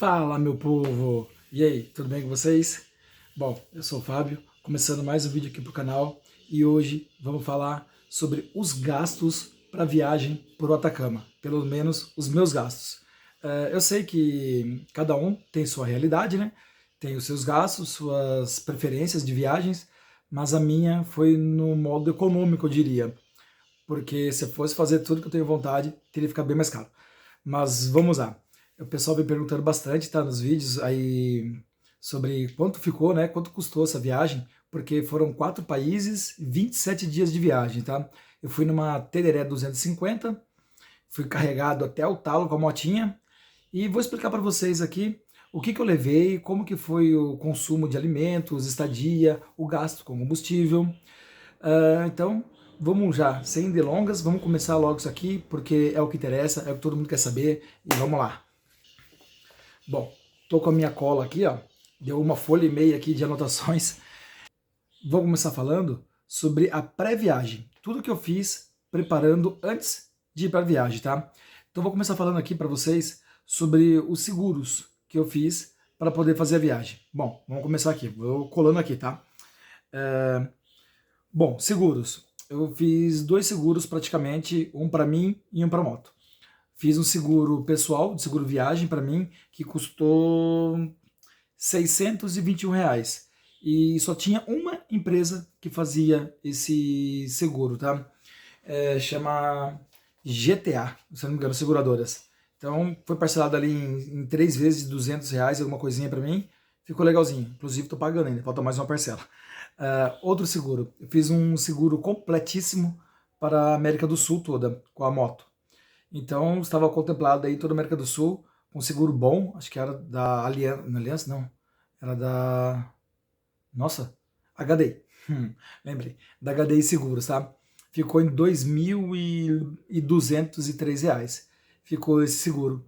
Fala, meu povo! E aí, tudo bem com vocês? Bom, eu sou o Fábio, começando mais um vídeo aqui pro canal e hoje vamos falar sobre os gastos para viagem por Atacama, pelo menos os meus gastos. Eu sei que cada um tem sua realidade, né? Tem os seus gastos, suas preferências de viagens, mas a minha foi no modo econômico, eu diria, porque se eu fosse fazer tudo que eu tenho vontade, teria que ficar bem mais caro. Mas vamos lá. O pessoal vem perguntando bastante, tá, nos vídeos aí sobre quanto ficou, né? Quanto custou essa viagem, porque foram 4 países, 27 dias de viagem, tá? Eu fui numa Teneré 250, fui carregado até o talo com a motinha e vou explicar para vocês aqui o que eu levei, como que foi o consumo de alimentos, estadia, o gasto com combustível. Então, vamos já, sem delongas, vamos começar logo isso aqui, porque é o que interessa, é o que todo mundo quer saber, e vamos lá. Bom, tô com a minha cola aqui, ó, deu uma folha e meia aqui de anotações. Vou começar falando sobre a pré-viagem, tudo que eu fiz preparando antes de ir para a viagem, tá? Então vou começar falando aqui para vocês sobre os seguros que eu fiz para poder fazer a viagem. Bom, vamos começar aqui, vou colando aqui, tá? Bom, seguros. Eu fiz 2 seguros praticamente, um para mim e um para moto. Fiz um seguro pessoal, de seguro viagem para mim, que custou R$ 621. E só tinha uma empresa que fazia esse seguro, tá? Chama GTA, se não me engano, seguradoras. Então foi parcelado ali em 3 vezes de R$ 200, alguma coisinha para mim. Ficou legalzinho. Inclusive tô pagando ainda, falta mais uma parcela. Outro seguro. Eu fiz um seguro completíssimo para a América do Sul toda, com a moto. Então estava contemplado aí toda a América do Sul, com um seguro bom, acho que era da Aliança, não, Aliança não, era da, nossa, HDI, lembrei, da HDI Seguros, tá? Ficou em R$ 2.203, ficou esse seguro,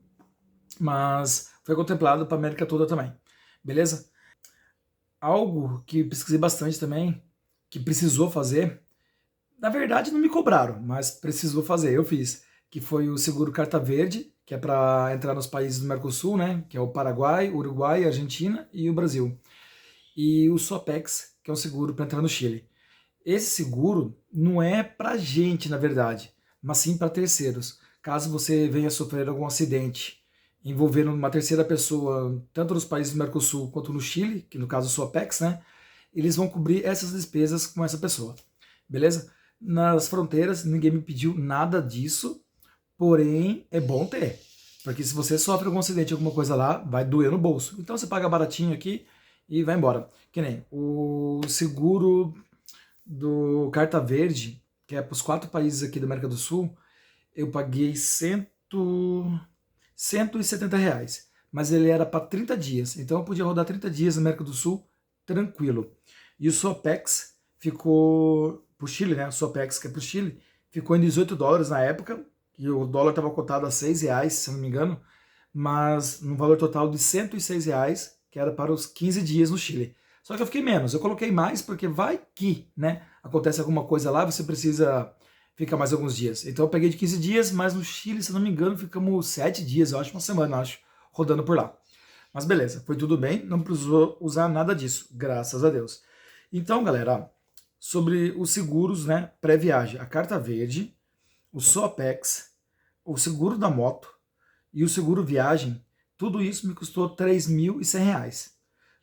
mas foi contemplado para a América toda também, beleza? Algo que pesquisei bastante também, que precisou fazer, na verdade não me cobraram, mas precisou fazer, eu fiz, que foi o seguro Carta Verde, que é para entrar nos países do Mercosul, né, que é o Paraguai, Uruguai, Argentina e o Brasil. E o Sopex, que é um seguro para entrar no Chile. Esse seguro não é para gente, na verdade, mas sim para terceiros. Caso você venha sofrer algum acidente envolvendo uma terceira pessoa, tanto nos países do Mercosul quanto no Chile, que no caso o Sopex, né, eles vão cobrir essas despesas com essa pessoa, beleza? Nas fronteiras ninguém me pediu nada disso, porém é bom ter, porque se você sofre algum acidente, alguma coisa lá, vai doer no bolso. Então você paga baratinho aqui e vai embora. Que nem o seguro do Carta Verde, que é para os 4 países aqui da América do Sul, eu paguei R$ 170, mas ele era para 30 dias, então eu podia rodar 30 dias na América do Sul tranquilo. E o Sopex ficou pro Chile, né? O Sopex, que é pro Chile, ficou em US$ 18 na época, e o dólar estava cotado a R$ 6, se não me engano, mas no valor total de R$ 106, que era para os 15 dias no Chile. Só que eu fiquei menos, eu coloquei mais porque vai que, né, acontece alguma coisa lá, você precisa ficar mais alguns dias. Então eu peguei de 15 dias, mas no Chile, se não me engano, ficamos 7 dias, eu acho, uma semana, eu acho, rodando por lá. Mas beleza, foi tudo bem, não precisou usar nada disso, graças a Deus. Então, galera, sobre os seguros, né, pré-viagem, a Carta Verde, o Sopex, o seguro da moto e o seguro viagem, tudo isso me custou R$ 3.100.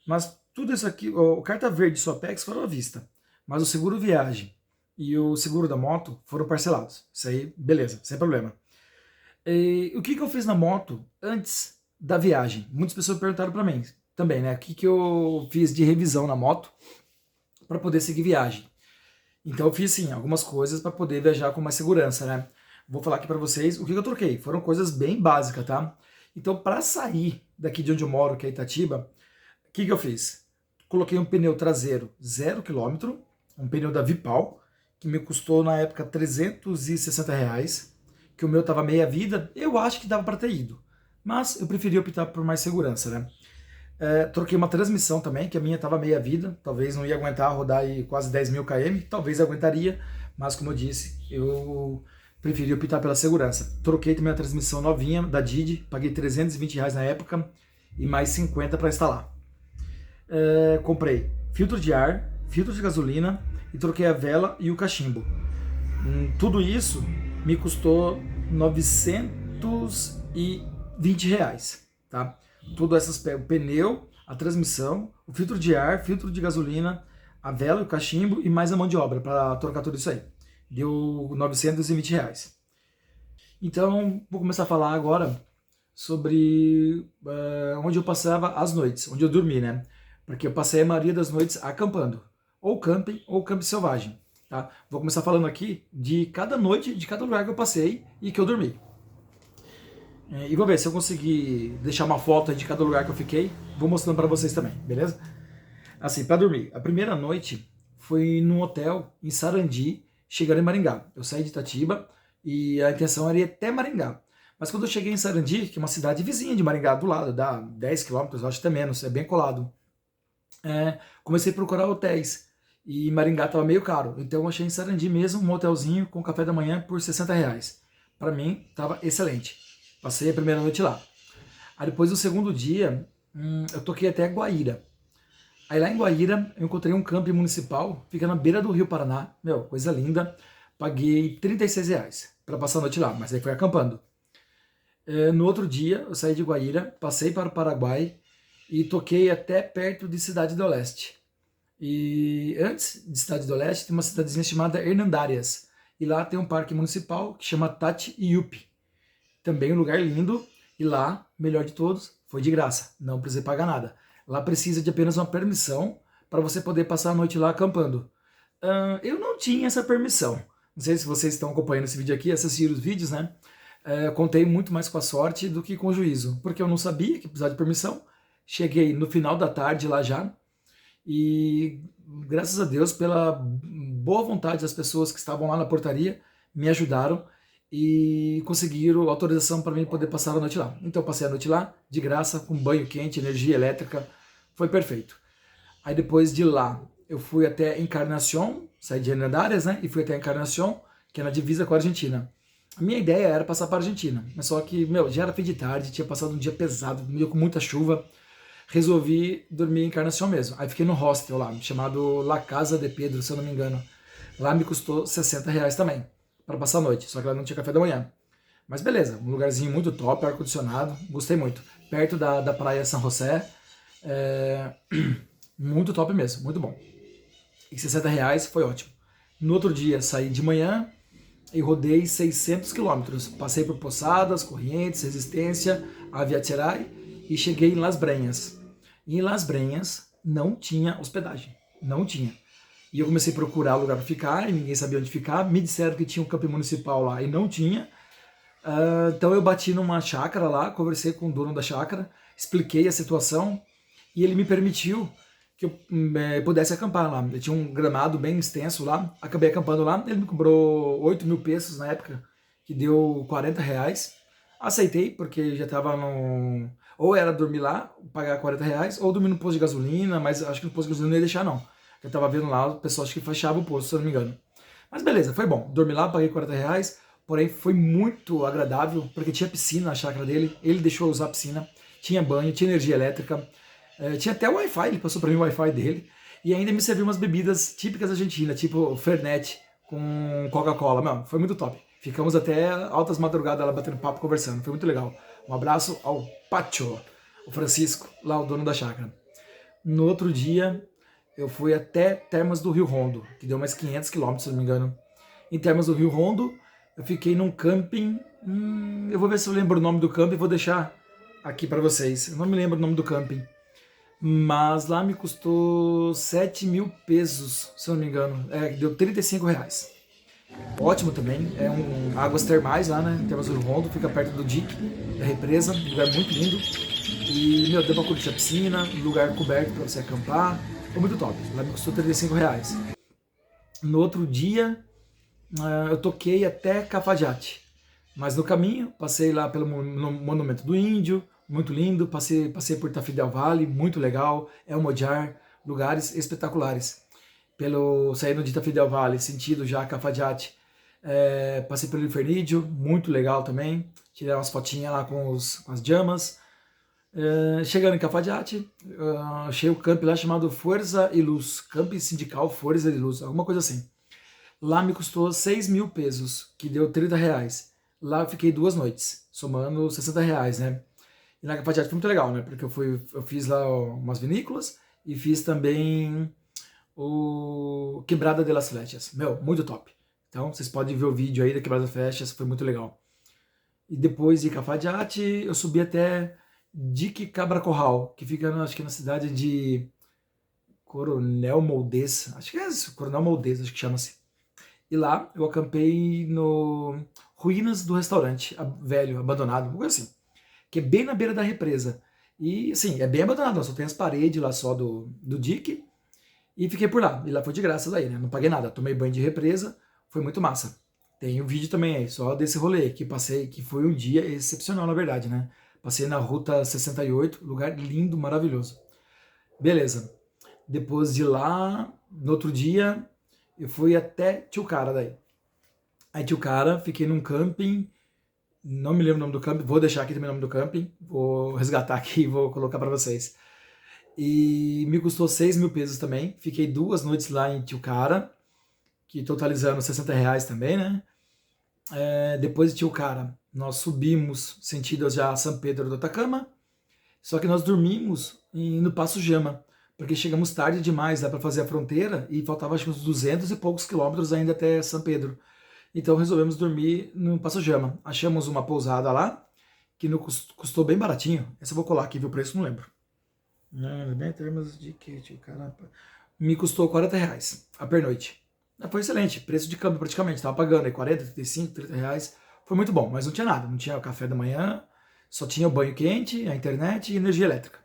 Mas tudo isso aqui, o Carta Verde e o Sopex foram à vista, mas o seguro viagem e o seguro da moto foram parcelados. Isso aí, beleza, sem problema. E o que eu fiz na moto antes da viagem? Muitas pessoas perguntaram para mim também, né? O que eu fiz de revisão na moto para poder seguir viagem. Então eu fiz sim algumas coisas para poder viajar com mais segurança, né? Vou falar aqui para vocês o que eu troquei. Foram coisas bem básicas, tá? Então para sair daqui de onde eu moro, que é Itatiba, o que eu fiz? Coloquei um pneu traseiro 0 km, um pneu da Vipal, que me custou na época R$ 360, que o meu tava meia vida, eu acho que dava para ter ido, mas eu preferi optar por mais segurança, né? Troquei uma transmissão também, que a minha tava meia vida, talvez não ia aguentar rodar aí quase 10.000 km, talvez aguentaria, mas como eu disse, eu preferi optar pela segurança. Troquei também a transmissão novinha da Didi, paguei R$ 320 na época, e mais 50 para instalar. Comprei filtro de ar, filtro de gasolina e troquei a vela e o cachimbo. Tudo isso me custou R$ 920, tá? Tudo essas, o pneu, a transmissão, o filtro de ar, filtro de gasolina, a vela, o cachimbo e mais a mão de obra para trocar tudo isso aí. Deu R$ 920. Então, vou começar a falar agora sobre onde eu passava as noites, onde eu dormi, né? Porque eu passei a maioria das noites acampando, ou camping ou camping selvagem, tá? Vou começar falando aqui de cada noite, de cada lugar que eu passei e que eu dormi. E vou ver se eu conseguir deixar uma foto aí de cada lugar que eu fiquei, vou mostrando para vocês também, beleza? Assim, para dormir, a primeira noite foi num hotel em Sarandi, chegando em Maringá. Eu saí de Itatiba e a intenção era ir até Maringá. Mas quando eu cheguei em Sarandi, que é uma cidade vizinha de Maringá, do lado, dá 10 quilômetros, acho até menos, é bem colado, comecei a procurar hotéis. E Maringá estava meio caro, então eu achei em Sarandi mesmo um hotelzinho com café da manhã por R$ 60. Para mim, estava excelente. Passei a primeira noite lá. Aí depois, no segundo dia, eu toquei até Guaíra. Aí lá em Guaíra, eu encontrei um camping municipal, fica na beira do Rio Paraná. Meu, coisa linda. Paguei R$ 36 para passar a noite lá, mas aí foi acampando. No outro dia, eu saí de Guaíra, passei para o Paraguai e toquei até perto de Cidade do Leste. E antes de Cidade do Leste, tem uma cidadezinha chamada Hernandárias. E lá tem um parque municipal que chama Tati Iupi. Também um lugar lindo. E lá, melhor de todos, foi de graça. Não precisei pagar nada. Lá precisa de apenas uma permissão para você poder passar a noite lá acampando. Eu não tinha essa permissão. Não sei se vocês estão acompanhando esse vídeo aqui, assistiram os vídeos, né? Contei muito mais com a sorte do que com o juízo, porque eu não sabia que precisava de permissão. Cheguei no final da tarde lá já, e graças a Deus, pela boa vontade das pessoas que estavam lá na portaria, me ajudaram e conseguiram autorização para mim poder passar a noite lá. Então eu passei a noite lá, de graça, com banho quente, energia elétrica, foi perfeito. Aí depois de lá, eu fui até Encarnación, saí de Hernandárias, né, e fui até Encarnación, que é na divisa com a Argentina. A minha ideia era passar para a Argentina, mas só que, já era fim de tarde, tinha passado um dia pesado, meio com muita chuva, resolvi dormir em Encarnación mesmo. Aí fiquei no hostel lá, chamado La Casa de Pedro, se eu não me engano. Lá me custou R$ 60 também, para passar a noite, só que lá não tinha café da manhã. Mas beleza, um lugarzinho muito top, ar-condicionado, gostei muito. Perto da praia São José, muito top mesmo, muito bom. E R$ 60 foi ótimo. No outro dia saí de manhã e rodei 600 quilômetros. Passei por Posadas, Corrientes, Resistência, Aviaterai e cheguei em Las Brenhas. E em Las Brenhas não tinha hospedagem, não tinha. E eu comecei a procurar lugar para ficar e ninguém sabia onde ficar. Me disseram que tinha um camping municipal lá e não tinha. Então eu bati numa chácara lá, conversei com o dono da chácara, expliquei a situação e ele me permitiu que eu pudesse acampar lá. Eu tinha um gramado bem extenso lá, acabei acampando lá, ele me cobrou 8 mil pesos na época, que deu R$ 40. Aceitei, porque já estava no... Ou era dormir lá, pagar R$ 40, ou dormir no posto de gasolina, mas acho que no posto de gasolina não ia deixar não. Eu estava vendo lá, o pessoal acho que fechava o posto, se eu não me engano. Mas beleza, foi bom. Dormi lá, paguei R$ 40, porém foi muito agradável, porque tinha piscina na chácara dele, ele deixou eu usar a piscina, tinha banho, tinha energia elétrica, tinha até o Wi-Fi, ele passou para mim o Wi-Fi dele, e ainda me serviu umas bebidas típicas argentinas, tipo Fernet com Coca-Cola. Mano, foi muito top. Ficamos até altas madrugadas lá batendo papo, conversando, foi muito legal. Um abraço ao Pacho, o Francisco, lá o dono da chácara. No outro dia, eu fui até Termas do Rio Rondo, que deu mais 500 quilômetros, se não me engano. Em Termas do Rio Rondo, eu fiquei num camping, eu vou ver se eu lembro o nome do camping, vou deixar aqui para vocês. Eu não me lembro o nome do camping, mas lá me custou 7 mil pesos, se eu não me engano. Deu R$ 35. Ótimo também, águas termais lá, né? Termas do Rio Rondo, fica perto do dique, da represa, um lugar muito lindo. E, deu pra curtir a piscina, lugar coberto para você acampar, foi muito top. Lá me custou R$ 35. No outro dia, eu toquei até Cafajate, mas no caminho, passei lá pelo Monumento do Índio, muito lindo, passei por Tafí del Valle, muito legal, El Mojar, lugares espetaculares. Saindo de Tafí del Valle, sentido já Cafajate, passei pelo Infernídeo, muito legal também, tirei umas fotinhas lá com as llamas, Chegando em Cafajate, achei o camp lá chamado Força e Luz, Camp Sindical Força e Luz, alguma coisa assim. Lá me custou 6.000 pesos, que deu R$ 30. Lá eu fiquei 2 noites, somando R$ 60, né? E na Cafajate foi muito legal, né? Porque eu fiz lá umas vinícolas e fiz também o Quebrada de las Flechas. Meu, muito top. Então vocês podem ver o vídeo aí da Quebrada das Flechas, foi muito legal. E depois de Cafajate, eu subi até Dique Cabra Corral, que fica, acho que na cidade de Coronel Moldez. Acho que é isso, Coronel Moldez, acho que chama-se. E lá eu acampei no ruínas do restaurante velho, abandonado, uma coisa assim, que é bem na beira da represa. E assim, é bem abandonado, só tem as paredes lá só do dique. E fiquei por lá. E lá foi de graça daí, né? Não paguei nada. Tomei banho de represa, foi muito massa. Tem um vídeo também aí, só desse rolê que passei, que foi um dia excepcional, na verdade, né? Passei na Ruta 68, lugar lindo, maravilhoso. Beleza. Depois de lá, no outro dia, eu fui até Tilcara daí. Aí Tilcara, fiquei num camping, não me lembro o nome do camping, vou deixar aqui também o nome do camping, vou resgatar aqui e vou colocar para vocês. E me custou 6.000 pesos também, fiquei 2 noites lá em Tilcara, que totalizando R$ 60 também, né? Depois de Tilcara, nós subimos sentido já a São Pedro do Atacama, só que nós dormimos no Passo Jama, porque chegamos tarde demais lá para fazer a fronteira e faltava acho que uns 200 e poucos quilômetros ainda até São Pedro. Então resolvemos dormir no Passo Jama. Achamos uma pousada lá, que nos custou bem baratinho. Essa eu vou colar aqui, viu o preço? Não lembro. Não, bem em termos de que, caramba. Me custou R$ 40 a pernoite. Foi excelente, preço de câmbio praticamente. Estava pagando aí 40, 35, R$ 30. Foi muito bom, mas não tinha nada. Não tinha o café da manhã, só tinha o banho quente, a internet e energia elétrica.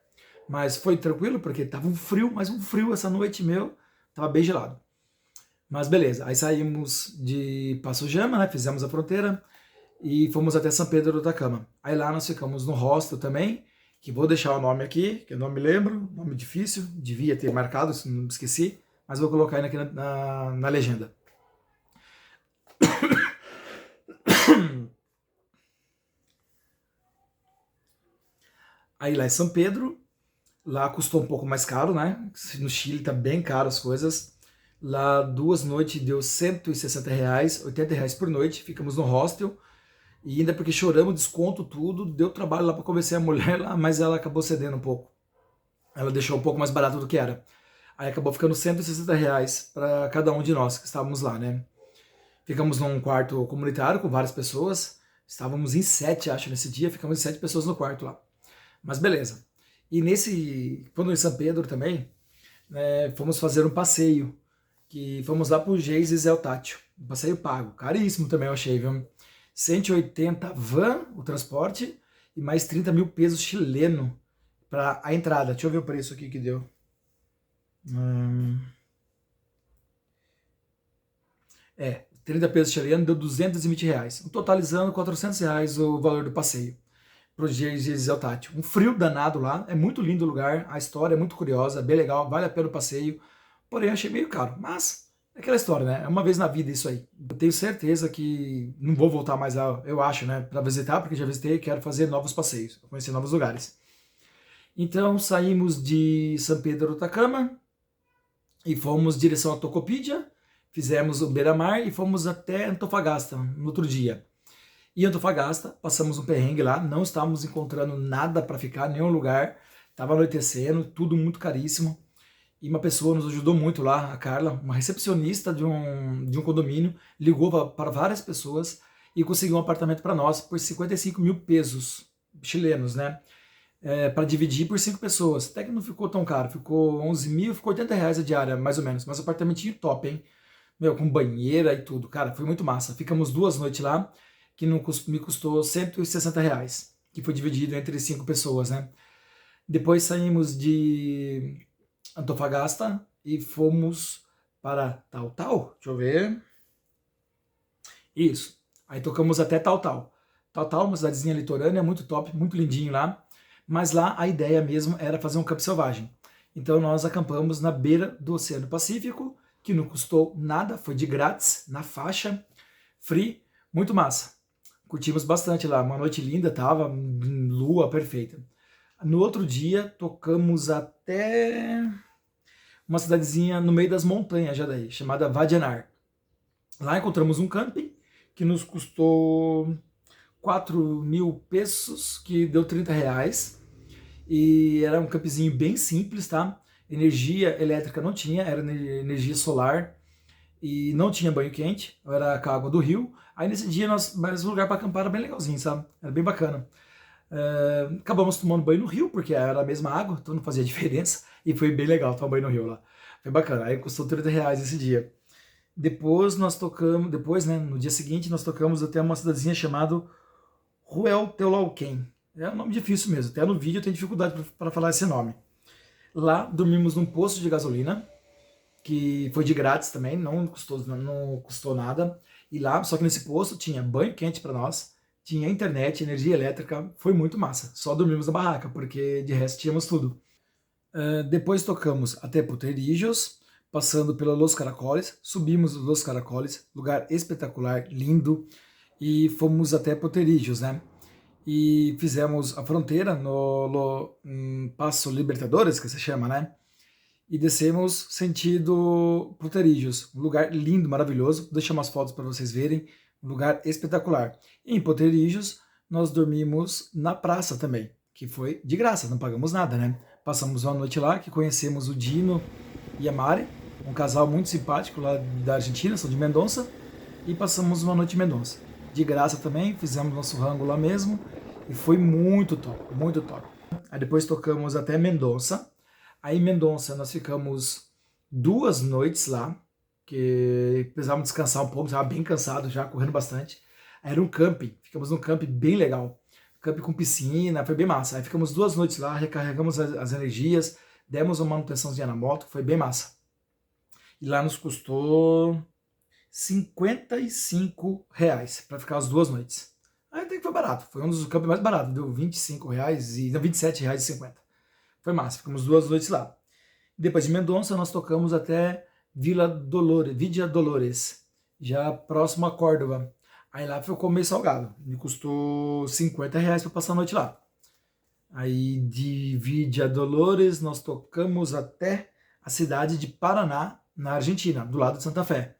Mas foi tranquilo, porque tava um frio, mas um frio essa noite, meu, tava bem gelado. Mas beleza, aí saímos de Passo Jama, né, fizemos a fronteira e fomos até São Pedro do Atacama. Aí lá nós ficamos no hostel também, que vou deixar o nome aqui, que eu não me lembro, nome difícil, devia ter marcado, se não me esqueci, mas vou colocar aí aqui na legenda. Aí lá em São Pedro, lá custou um pouco mais caro, né? No Chile tá bem caro as coisas. Lá 2 noites deu R$ 160, R$ 80 por noite. Ficamos no hostel. E ainda porque choramos, desconto, tudo. Deu trabalho lá para convencer a mulher lá, mas ela acabou cedendo um pouco. Ela deixou um pouco mais barato do que era. Aí acabou ficando R$ 160 para cada um de nós que estávamos lá, né? Ficamos num quarto comunitário com várias pessoas. Estávamos em 7, acho, nesse dia. Ficamos em 7 pessoas no quarto lá. Mas beleza. E quando em São Pedro também, né, fomos fazer um passeio, que fomos lá pro Geisel El Tátil, um passeio pago, caríssimo também eu achei, viu? 180 van, o transporte, e mais 30.000 pesos chileno para a entrada. Deixa eu ver o preço aqui que deu. 30 pesos chilenos deu R$ 220, totalizando R$ 400 o valor do passeio pro Geisel Tátil. Um frio danado lá, é muito lindo o lugar, a história é muito curiosa, bem legal, vale a pena o passeio, porém achei meio caro, mas é aquela história, né? É uma vez na vida isso aí. Eu tenho certeza que não vou voltar mais lá, eu acho, né, para visitar, porque já visitei e quero fazer novos passeios, conhecer novos lugares. Então saímos de São Pedro do Atacama e fomos em direção a Tocopilla, fizemos o Beira-Mar e fomos até Antofagasta no outro dia. Em Antofagasta, passamos um perrengue lá, não estávamos encontrando nada para ficar, nenhum lugar, estava anoitecendo, tudo muito caríssimo. E uma pessoa nos ajudou muito lá, a Carla, uma recepcionista de um condomínio, ligou para várias pessoas e conseguiu um apartamento para nós por 55.000 pesos chilenos, né? Para dividir por 5 pessoas. Até que não ficou tão caro, ficou 11 mil, ficou R$ 80 a diária, mais ou menos. Mas apartamentinho top, hein? Meu, com banheira e tudo. Cara, foi muito massa. Ficamos 2 noites lá, que me custou R$ 160, que foi dividido entre 5 pessoas, né? Depois saímos de Antofagasta e fomos para Tal. Deixa eu ver. Isso. Aí tocamos até Tal. Tal, uma cidadezinha litorânea, muito top, muito lindinho lá. Mas lá a ideia mesmo era fazer um campo selvagem. Então nós acampamos na beira do Oceano Pacífico, que não custou nada, foi de grátis, na faixa, free, muito massa. Curtimos bastante lá, uma noite linda, tava lua perfeita. No outro dia, tocamos até uma cidadezinha no meio das montanhas já daí, chamada Vadianar. Lá encontramos um camping que nos custou 4.000 pesos, que deu R$ 30. E era um campzinho bem simples, tá? Energia elétrica não tinha, era energia solar e não tinha banho quente, era com a água do rio. Aí nesse dia, mas o lugar para acampar era bem legalzinho, sabe? Era bem bacana. Acabamos tomando banho no rio, porque era a mesma água, então não fazia diferença. E foi bem legal tomar banho no rio lá. Foi bacana. Aí custou R$ 30 esse dia. Depois, né, no dia seguinte, nós tocamos até uma cidadezinha chamada Rueltelauquem. É um nome difícil mesmo, até no vídeo eu tenho dificuldade para falar esse nome. Lá dormimos num posto de gasolina, que foi de grátis também, não custou nada. E lá, só que nesse posto tinha banho quente para nós, tinha internet, energia elétrica, foi muito massa. Só dormimos na barraca, porque de resto tínhamos tudo. Depois tocamos até Potreiros, passando pela Los Caracoles, subimos Los Caracoles, lugar espetacular, lindo, e fomos até Potreiros, né? E fizemos a fronteira no Passo Libertadores, que se chama, né? E descemos sentido Potreiros, um lugar lindo, maravilhoso. Vou deixar umas fotos para vocês verem, um lugar espetacular. E em Potreiros nós dormimos na praça também, que foi de graça, não pagamos nada, né? Passamos uma noite lá, que conhecemos o Dino e a Mari, um casal muito simpático lá da Argentina, são de Mendonça, e passamos uma noite em Mendonça. De graça também, fizemos nosso rango lá mesmo, e foi muito top, muito top. Aí depois tocamos até Mendonça. Aí em Mendonça nós ficamos 2 noites lá, que precisávamos descansar um pouco, estava bem cansado já, correndo bastante. Aí era um camping, ficamos num camping bem legal. Camping com piscina, foi bem massa. Aí ficamos 2 noites lá, recarregamos as energias, demos uma manutençãozinha na moto, foi bem massa. E lá nos custou R$ 55 para ficar as 2 noites. Aí até que foi barato, foi um dos campos mais baratos, deu R$ 25 e não, R$ 27,50. Foi massa, ficamos 2 noites lá. Depois de Mendonça, nós tocamos até Villa Dolores, já próximo a Córdoba. Aí lá ficou meio salgado, me custou R$ 50 para passar a noite lá. Aí de Villa Dolores nós tocamos até a cidade de Paraná, na Argentina, do lado de Santa Fé.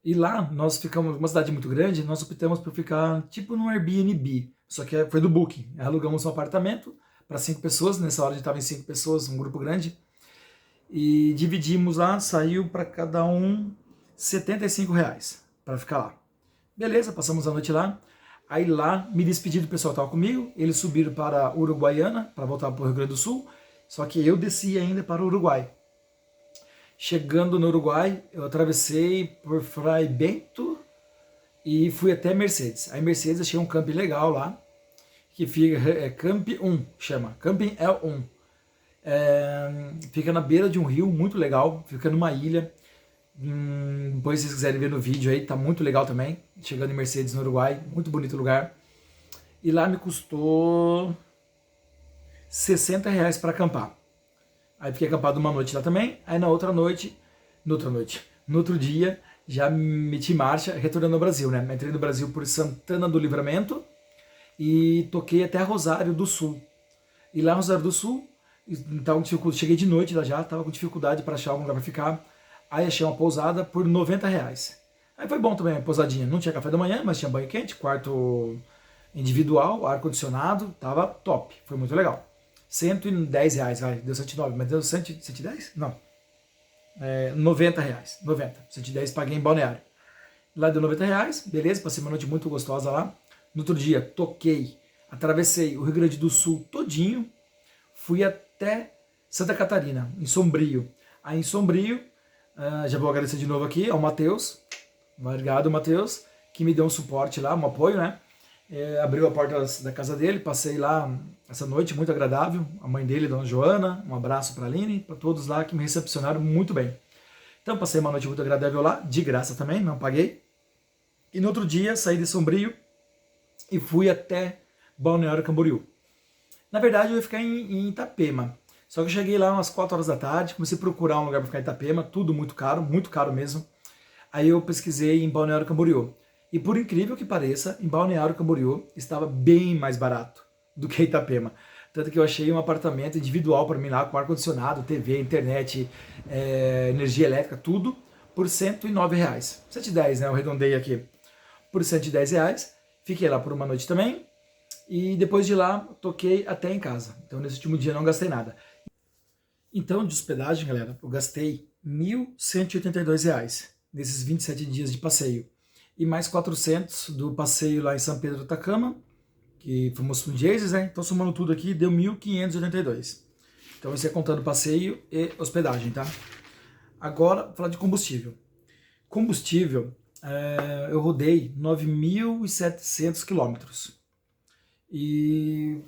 E lá nós ficamos, uma cidade muito grande, nós optamos por ficar tipo num Airbnb, só que foi do Booking. Alugamos um apartamento para 5 pessoas, nessa hora a gente estava em 5 pessoas, um grupo grande, e dividimos lá, saiu para cada um R$ 75 para ficar lá. Beleza, passamos a noite lá. Aí lá me despedi do pessoal que estava comigo, eles subiram para Uruguaiana, para voltar para o Rio Grande do Sul, só que eu desci ainda para o Uruguai. Chegando no Uruguai, eu atravessei por Frei Bento e fui até Mercedes. Aí Mercedes achei um camping legal lá, que fica, Camping 1, chama, Camping L1. Fica na beira de um rio, muito legal, fica numa ilha. Depois se vocês quiserem ver no vídeo aí, tá muito legal também. Chegando em Mercedes no Uruguai, muito bonito o lugar. E lá me custou R$ 60 para acampar. Aí fiquei acampado uma noite lá também. Aí no outro dia, já meti marcha, retornando ao Brasil, né? Entrei no Brasil por Santana do Livramento e toquei até Rosário do Sul. E lá em Rosário do Sul, então, cheguei de noite lá já, tava com dificuldade para achar algum lugar para ficar. Aí achei uma pousada por R$ 90. Aí foi bom também a pousadinha. Não tinha café da manhã, mas tinha banho quente, quarto individual, ar-condicionado, tava top. Foi muito legal. R$ 110, vai, deu 109, mas deu 110? Não. R$ 90. 110 paguei em Balneário. Lá deu R$ 90, beleza, passei uma noite muito gostosa lá. No outro dia, toquei, atravessei o Rio Grande do Sul todinho, fui até Santa Catarina, em Sombrio. Aí em Sombrio, já vou agradecer de novo aqui ao Matheus, obrigado Matheus, que me deu um suporte lá, um apoio, né? Abriu a porta da casa dele, passei lá essa noite, muito agradável. A mãe dele, Dona Joana, um abraço para a Aline, para todos lá que me recepcionaram muito bem. Então passei uma noite muito agradável lá, de graça também, não paguei. E no outro dia saí de Sombrio e fui até Balneário Camboriú. Na verdade eu ia ficar em Itapema, só que eu cheguei lá umas 4 horas da tarde, comecei a procurar um lugar para ficar em Itapema, tudo muito caro mesmo. Aí eu pesquisei em Balneário Camboriú. E por incrível que pareça, em Balneário Camboriú estava bem mais barato do que Itapema. Tanto que eu achei um apartamento individual para mim lá, com ar-condicionado, TV, internet, energia elétrica, tudo, por R$ 109. 110, né? Eu arredondei aqui. Por R$ 110. Fiquei lá por uma noite também. E depois de lá, toquei até em casa. Então nesse último dia não gastei nada. Então de hospedagem, galera, eu gastei R$ 1.182 nesses 27 dias de passeio. E mais 400 do passeio lá em São Pedro do Atacama, que fomos com Jesus, né? Então somando tudo aqui, deu 1.582. Então isso é contando passeio e hospedagem, tá? Agora, vou falar de combustível. Combustível, eu rodei 9.700 quilômetros. E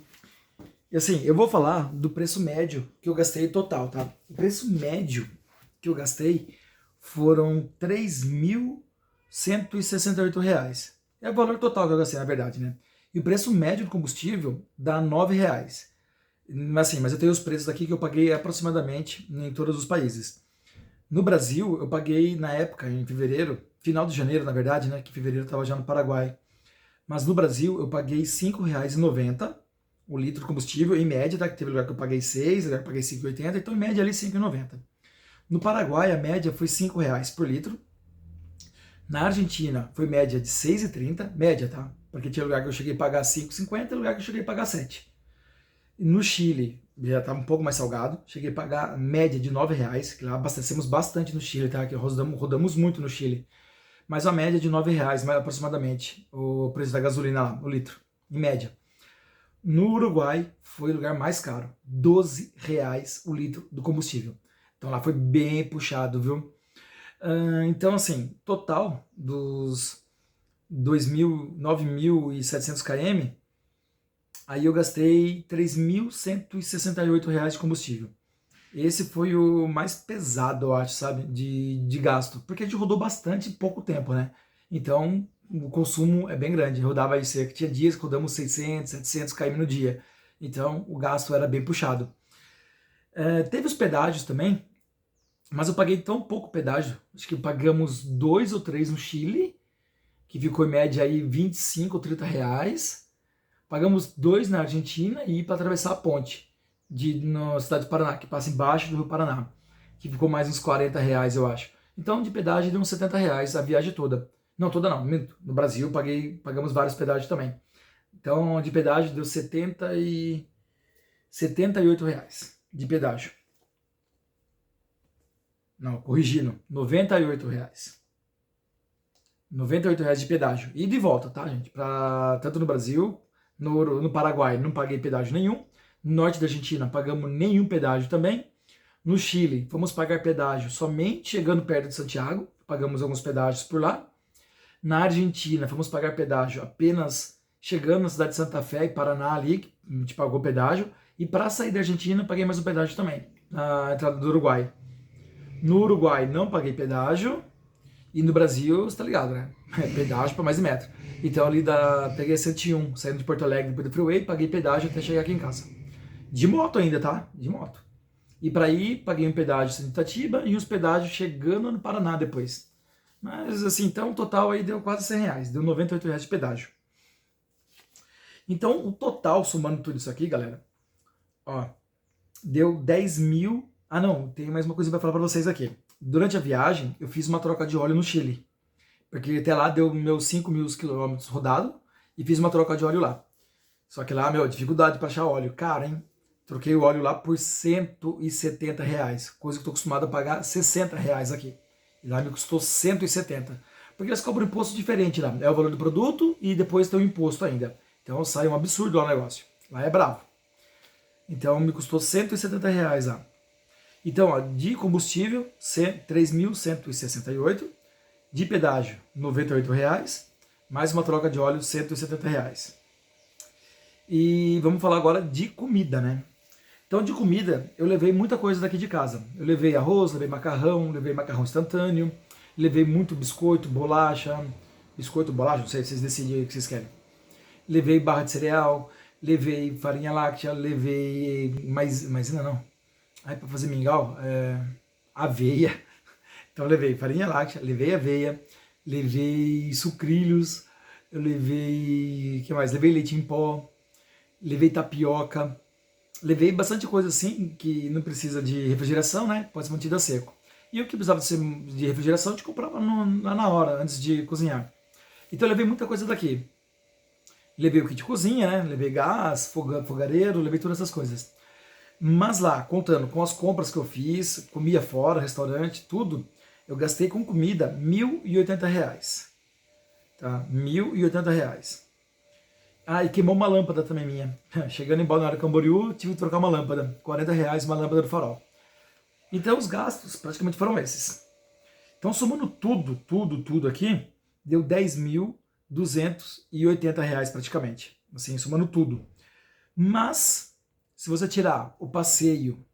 assim, eu vou falar do preço médio que eu gastei total, tá? O preço médio que eu gastei foram R$ 3.168. É o valor total que eu gastei, na verdade, né? E o preço médio do combustível dá R$ 9. Assim, mas eu tenho os preços aqui que eu paguei aproximadamente em todos os países. No Brasil, eu paguei na época, em fevereiro, final de janeiro, na verdade, né? Que em fevereiro eu estava já no Paraguai. Mas no Brasil, eu paguei R$ 5,90 o litro de combustível, em média, tá? Que teve lugar que eu paguei 6, lugar que eu paguei 5,80, então em média ali 5,90. No Paraguai, a média foi R$ 5 por litro. Na Argentina, foi média de 6,30, média, tá? Porque tinha lugar que eu cheguei a pagar 5,50 e lugar que eu cheguei a pagar 7. No Chile, já estava um pouco mais salgado, cheguei a pagar média de R$ 9, que lá abastecemos bastante no Chile, tá? Que rodamos muito no Chile. Mas a média de R$ 9, mais aproximadamente, o preço da gasolina lá, o litro, em média. No Uruguai, foi o lugar mais caro, R$ 12 o litro do combustível. Então lá foi bem puxado, viu? Então, assim, total dos 9.700 km, aí eu gastei R$ 3.168 de combustível. Esse foi o mais pesado, eu acho, sabe, de gasto. Porque a gente rodou bastante em pouco tempo, né? Então, o consumo é bem grande. Rodava aí cerca, tinha dias que rodamos 600, 700 km no dia. Então, o gasto era bem puxado. Teve os pedágios também, mas eu paguei tão pouco pedágio. Acho que pagamos 2 ou 3 no Chile, que ficou em média aí 25 ou R$ 30. Pagamos 2 na Argentina e para atravessar a ponte na cidade do Paraná, que passa embaixo do Rio Paraná, que ficou mais uns R$ 40, eu acho. Então, de pedágio deu uns R$ 70 a viagem toda. Não, toda não. No Brasil pagamos vários pedágios também. Então, de pedágio deu R$ 78 de pedágio. Não, corrigindo, R$ 98. R$ 98 de pedágio. E de volta, tá, gente? Tanto no Brasil, no Paraguai não paguei pedágio nenhum. No norte da Argentina pagamos nenhum pedágio também. No Chile, fomos pagar pedágio somente chegando perto de Santiago, pagamos alguns pedágios por lá. Na Argentina, fomos pagar pedágio apenas chegando na cidade de Santa Fé e Paraná ali, que a gente pagou pedágio. E para sair da Argentina, paguei mais um pedágio também, na entrada do Uruguai. No Uruguai, não paguei pedágio. E no Brasil, você tá ligado, né? Pedágio para mais de metro. Então ali peguei a 101, saindo de Porto Alegre depois do freeway, paguei pedágio até chegar aqui em casa. De moto ainda, tá? De moto. E para ir, paguei um pedágio em Itatiba e uns pedágios chegando no Paraná depois. Mas assim, então o total aí deu quase R$ 100, deu R$ 98 de pedágio. Então o total, somando tudo isso aqui, galera, ó, deu 10 mil. Ah não, tem mais uma coisa para falar para vocês aqui. Durante a viagem, eu fiz uma troca de óleo no Chile. Porque até lá deu meus 5.000 quilômetros rodado e fiz uma troca de óleo lá. Só que lá, dificuldade para achar óleo. Cara, hein? Troquei o óleo lá por R$ 170, coisa que eu tô acostumado a pagar R$ 60 aqui. E lá me custou 170. Porque eles cobram imposto diferente lá. É o valor do produto e depois tem o imposto ainda. Então sai um absurdo lá o negócio. Lá é bravo. Então me custou R$ 170 lá. Então, ó, de combustível, R$ 3.168. De pedágio, R$ 98. Mais uma troca de óleo, R$ 170. E vamos falar agora de comida, né? Então, de comida, eu levei muita coisa daqui de casa. Eu levei arroz, levei macarrão instantâneo, levei muito biscoito, bolacha, não sei, vocês decidem o que vocês querem. Levei barra de cereal, levei farinha láctea, levei maisena não. Aí para fazer mingau, aveia. Então eu levei farinha láctea, levei aveia, levei sucrilhos, eu levei, que mais? Levei leite em pó, levei tapioca, levei bastante coisa assim, que não precisa de refrigeração, né? Pode ser mantido a seco. E o que precisava de refrigeração, a gente comprava lá na hora, antes de cozinhar. Então eu levei muita coisa daqui. Levei o kit de cozinha, né? Levei gás, fogareiro, levei todas essas coisas. Mas lá, contando com as compras que eu fiz, comia fora, restaurante, tudo, eu gastei com comida R$ 1.080. Tá? R$ 1.080. Ah, e queimou uma lâmpada também minha. Chegando em Balneário Camboriú, tive que trocar uma lâmpada. R$ 40 uma lâmpada do farol. Então os gastos praticamente foram esses. Então somando tudo aqui, deu R$ 10.280 praticamente. Assim, somando tudo. Mas, se você tirar o passeio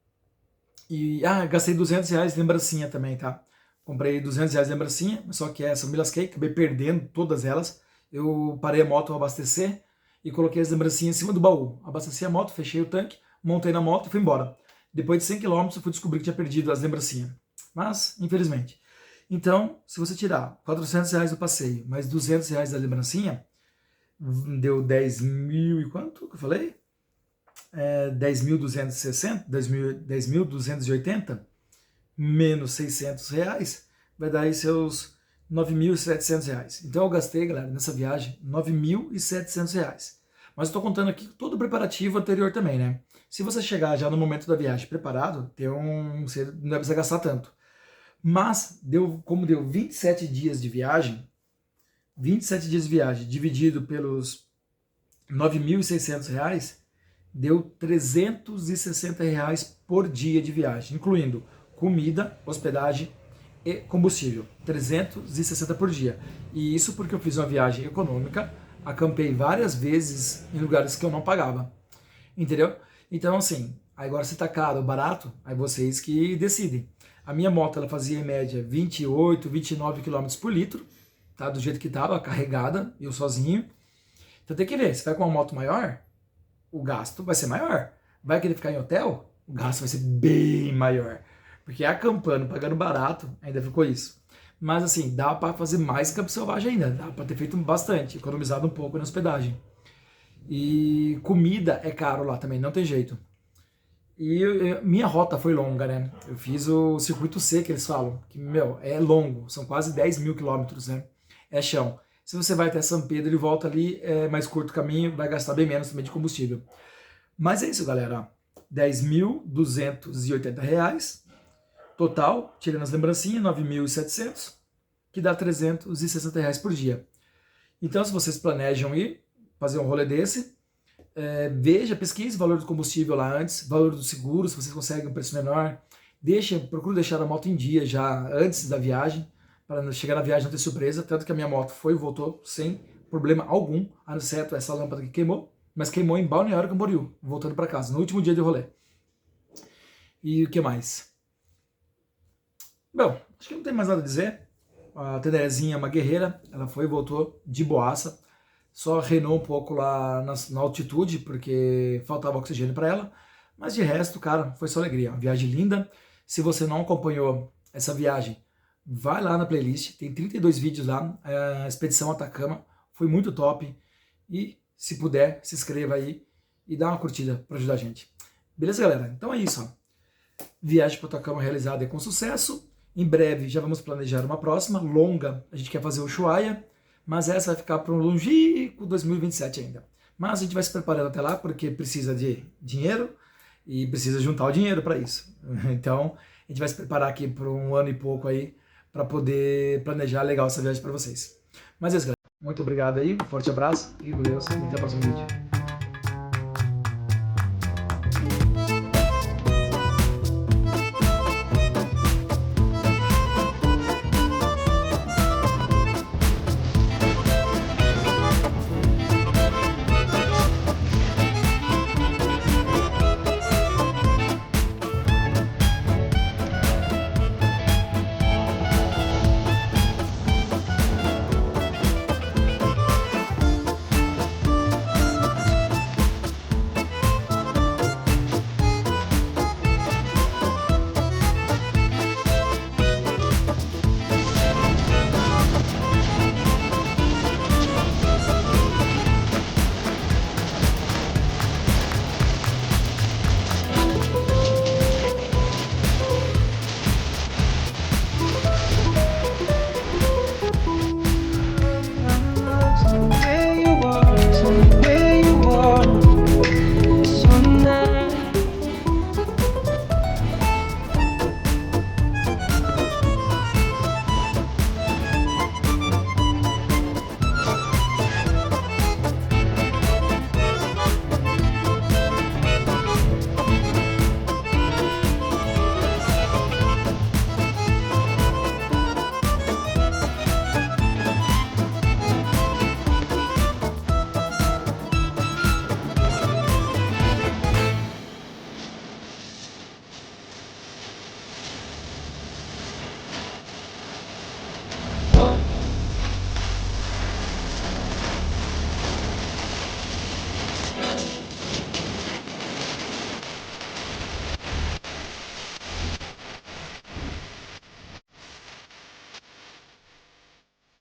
e... Ah, gastei R$ 200 de lembrancinha também, tá? Comprei R$ 200 de lembrancinha, só que essa eu me lasquei, acabei perdendo todas elas. Eu parei a moto a abastecer e coloquei as lembrancinhas em cima do baú. Abasteci a moto, fechei o tanque, montei na moto e fui embora. Depois de 100 km eu fui descobrir que tinha perdido as lembrancinhas. Mas, infelizmente. Então, se você tirar R$ 400 do passeio, mais R$ 200 da lembrancinha, deu 10 mil e quanto que eu falei? 10.260, 10.280 menos R$ 600, vai dar aí seus R$ 9.700. Então eu gastei, galera, nessa viagem, R$ 9.700. Mas eu tô contando aqui todo o preparativo anterior também, né? Se você chegar já no momento da viagem preparado, você não vai precisar gastar tanto. Mas, como deu 27 dias de viagem, 27 dias de viagem dividido pelos R$ 9.600, deu R$ 360 por dia de viagem, incluindo comida, hospedagem e combustível. 360 por dia. E isso porque eu fiz uma viagem econômica, acampei várias vezes em lugares que eu não pagava. Entendeu? Então, assim, agora se tá caro ou barato, aí vocês que decidem. A minha moto, ela fazia em média 28, 29 km por litro, tá? Do jeito que tava, carregada, eu sozinho. Então tem que ver, se vai com uma moto maior, o gasto vai ser maior. Vai querer ficar em hotel? O gasto vai ser bem maior. Porque acampando, pagando barato, ainda ficou isso. Mas assim, dá para fazer mais campo selvagem ainda. Dá para ter feito bastante, economizado um pouco na hospedagem. E comida é caro lá também, não tem jeito. E minha rota foi longa, né? Eu fiz o circuito C, que eles falam, que, meu, é longo, são quase 10 mil quilômetros, né? É chão. Se você vai até São Pedro e volta ali, é mais curto o caminho, vai gastar bem menos também de combustível. Mas é isso, galera. R$ 10.280 total, tirando as lembrancinhas, 9.700, que dá R$ 360 por dia. Então, se vocês planejam ir fazer um rolê desse, veja, pesquise o valor do combustível lá antes, valor do seguro, se vocês conseguem um preço menor. Procure deixar a moto em dia já antes da viagem, para chegar na viagem não ter surpresa. Tanto que a minha moto foi e voltou sem problema algum, exceto essa lâmpada que queimou, mas queimou em Balneário Camboriú, voltando para casa, no último dia de rolê. E o que mais? Bom, acho que não tem mais nada a dizer. A Tenerezinha é uma guerreira, ela foi e voltou de boaça. Só reinou um pouco lá na altitude, porque faltava oxigênio para ela. Mas de resto, cara, foi só alegria. Uma viagem linda. Se você não acompanhou essa viagem, vai lá na playlist. Tem 32 vídeos lá. A Expedição Atacama foi muito top. E se puder, se inscreva aí e dá uma curtida para ajudar a gente. Beleza, galera? Então é isso. Ó. Viagem para Atacama realizada com sucesso. Em breve já vamos planejar uma próxima, longa. A gente quer fazer o Ushuaia. Mas essa vai ficar para um longínquo 2027 ainda. Mas a gente vai se preparando até lá, porque precisa de dinheiro e precisa juntar o dinheiro para isso. Então, a gente vai se preparar aqui por um ano e pouco aí, para poder planejar legal essa viagem para vocês. Mas é isso, galera. Muito obrigado aí, um forte abraço, e com Deus, e até o próximo vídeo.